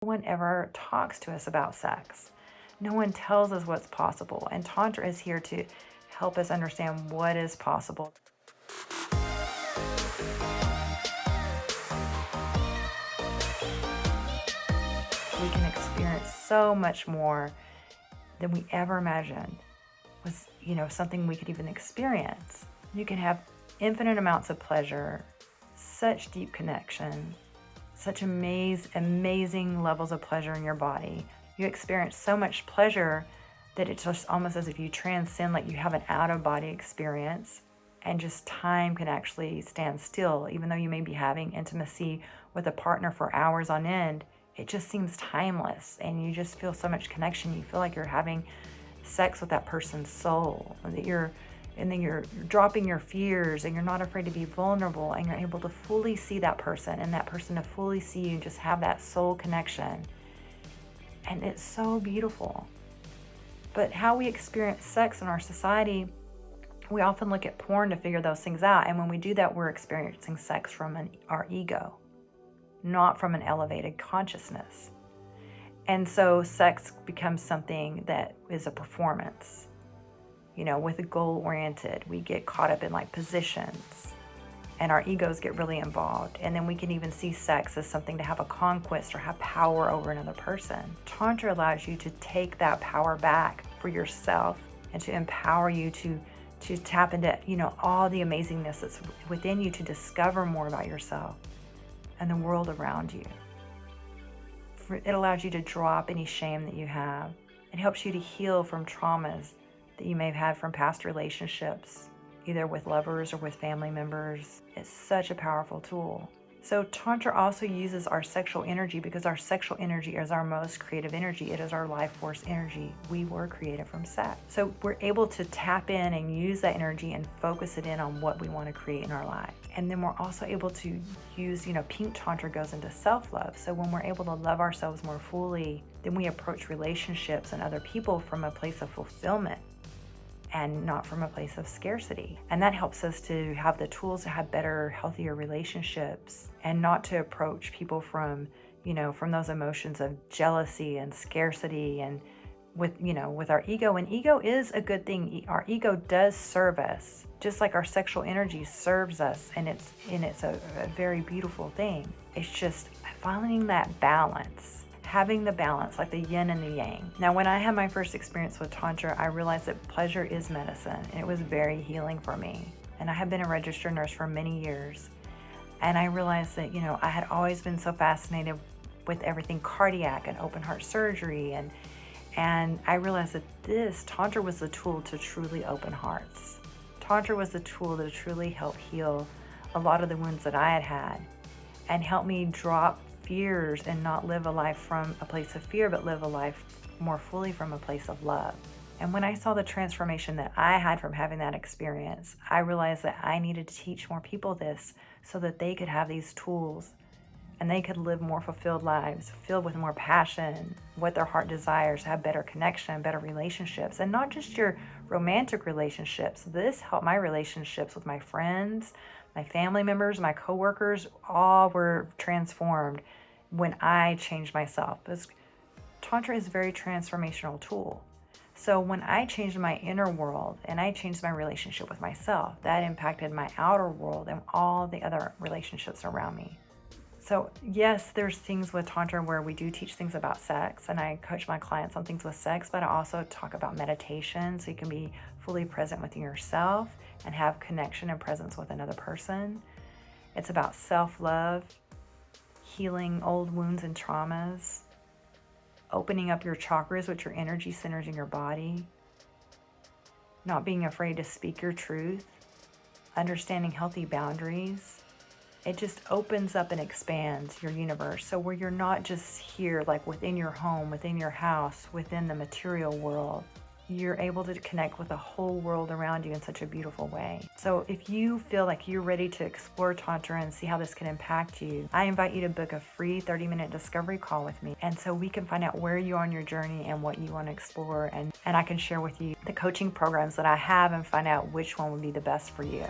No one ever talks to us about sex. No one tells us what's possible. And Tantra is here to help us understand what is possible. We can experience so much more than we ever imagined was, something we could even experience. You can have infinite amounts of pleasure, such deep connection, such amazing levels of pleasure in your body. You experience so much pleasure that it's just almost as if you transcend, like you have an out-of-body experience, and just time can actually stand still. Even though you may be having intimacy with a partner for hours on end, it just seems timeless, and you just feel so much connection. You feel like you're having sex with that person's soul, and then you're dropping your fears, and you're not afraid to be vulnerable, and you're able to fully see that person, and that person to fully see you, and just have that soul connection. And it's so beautiful. But how we experience sex in our society, we often look at porn to figure those things out. And when we do that, we're experiencing sex from our ego, not from an elevated consciousness. And so sex becomes something that is a performance, with a goal oriented. We get caught up in like positions, and our egos get really involved. And then we can even see sex as something to have a conquest or have power over another person. Tantra allows you to take that power back for yourself and to empower you to tap into, all the amazingness that's within you, to discover more about yourself and the world around you. It allows you to drop any shame that you have. It helps you to heal from traumas that you may have had from past relationships, either with lovers or with family members. It's such a powerful tool. So Tantra also uses our sexual energy, because our sexual energy is our most creative energy. It is our life force energy. We were created from sex. So we're able to tap in and use that energy and focus it in on what we want to create in our life. And then we're also able to use, Pink Tantra goes into self-love. So when we're able to love ourselves more fully, then we approach relationships and other people from a place of fulfillment and not from a place of scarcity. And that helps us to have the tools to have better, healthier relationships, and not to approach people from those emotions of jealousy and scarcity, and with our ego. And ego is a good thing. Our ego does serve us, just like our sexual energy serves us, and it's a very beautiful thing. It's just finding that balance. Having the balance, like the yin and the yang. Now, when I had my first experience with Tantra, I realized that pleasure is medicine, and it was very healing for me. And I have been a registered nurse for many years. And I realized that, I had always been so fascinated with everything cardiac and open heart surgery. And I realized that Tantra was the tool to truly open hearts. Tantra was the tool to truly help heal a lot of the wounds that I had had, and help me drop fears and not live a life from a place of fear, but live a life more fully from a place of love. And when I saw the transformation that I had from having that experience, I realized that I needed to teach more people this, so that they could have these tools and they could live more fulfilled lives, filled with more passion, what their heart desires, have better connection, better relationships, and not just your romantic relationships. This helped my relationships with my friends, my family members, my coworkers. All were transformed when I changed myself. Because Tantra is a very transformational tool. So when I changed my inner world and I changed my relationship with myself, that impacted my outer world and all the other relationships around me. So yes, there's things with Tantra where we do teach things about sex, and I coach my clients on things with sex, but I also talk about meditation, so you can be fully present within yourself and have connection and presence with another person. It's about self-love, healing old wounds and traumas, opening up your chakras, which are energy centers in your body, not being afraid to speak your truth, understanding healthy boundaries. It just opens up and expands your universe. So where you're not just here, like within your home, within your house, within the material world, you're able to connect with the whole world around you in such a beautiful way. So if you feel like you're ready to explore Tantra and see how this can impact you, I invite you to book a free 30-minute discovery call with me. And so we can find out where you are on your journey and what you want to explore. And I can share with you the coaching programs that I have and find out which one would be the best for you.